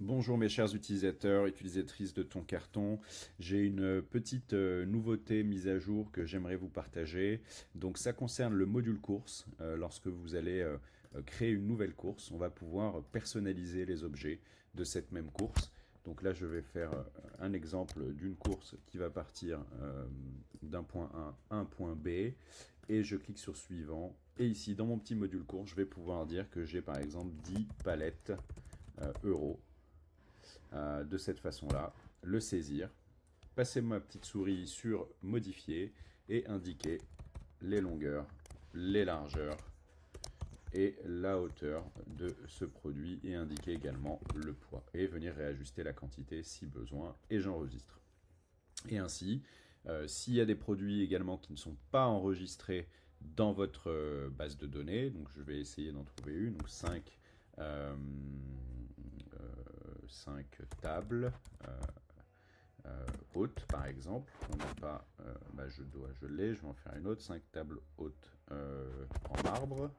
Bonjour mes chers utilisateurs, utilisatrices de ton carton. J'ai une petite nouveauté mise à jour que j'aimerais vous partager. Donc ça concerne le module course. Lorsque vous allez créer une nouvelle course, on va pouvoir personnaliser les objets de cette même course. Donc là, je vais faire un exemple d'une course qui va partir d'un point A à un point B et je clique sur suivant. Et ici, dans mon petit module course, je vais pouvoir dire que j'ai par exemple 10 palettes euros de cette façon-là, le saisir, passer ma petite souris sur modifier et indiquer les longueurs, les largeurs et la hauteur de ce produit et indiquer également le poids et venir réajuster la quantité si besoin et j'enregistre. Et ainsi, s'il y a des produits également qui ne sont pas enregistrés dans votre base de données, donc je vais essayer d'en trouver une, donc 5 tables hautes par exemple. On n'a pas, je l'ai, je vais en faire une autre, 5 tables hautes en marbre.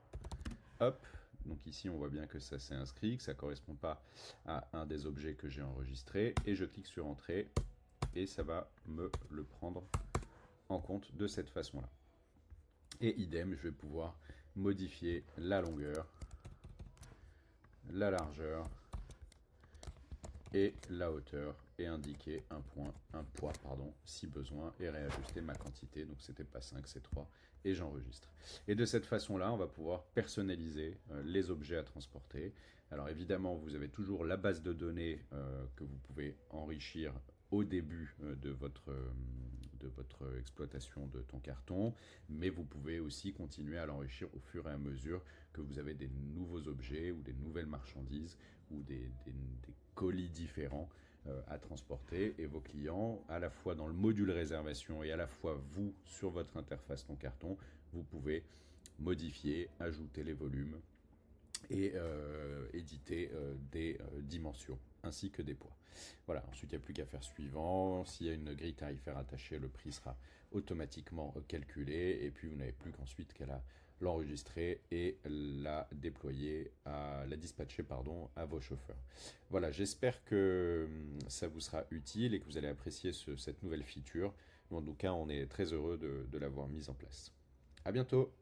Hop, donc ici on voit bien que ça s'est inscrit, que ça ne correspond pas à un des objets que j'ai enregistré, et je clique sur entrée et ça va me le prendre en compte de cette façon-là. Et idem, je vais pouvoir modifier la longueur, la largeur et la hauteur et indiquer un poids si besoin et réajuster ma quantité. Donc c'était pas 5, c'est 3 et j'enregistre. Et de cette façon-là, on va pouvoir personnaliser les objets à transporter. Alors évidemment, vous avez toujours la base de données que vous pouvez enrichir au début de votre exploitation de ton carton, mais vous pouvez aussi continuer à l'enrichir au fur et à mesure que vous avez des nouveaux objets ou des nouvelles marchandises ou des colis différents à transporter et vos clients, à la fois dans le module réservation et à la fois vous sur votre interface ton carton, vous pouvez modifier, ajouter les volumes et éditer des dimensions ainsi que des poids. Voilà, ensuite il n'y a plus qu'à faire suivant. S'il y a une grille tarifaire attachée, le prix sera automatiquement calculé et puis vous n'avez plus qu'ensuite qu'à l'enregistrer et la déployer, la dispatcher à vos chauffeurs. Voilà, j'espère que ça vous sera utile et que vous allez apprécier cette nouvelle feature. En tout cas, on est très heureux de l'avoir mise en place. À bientôt!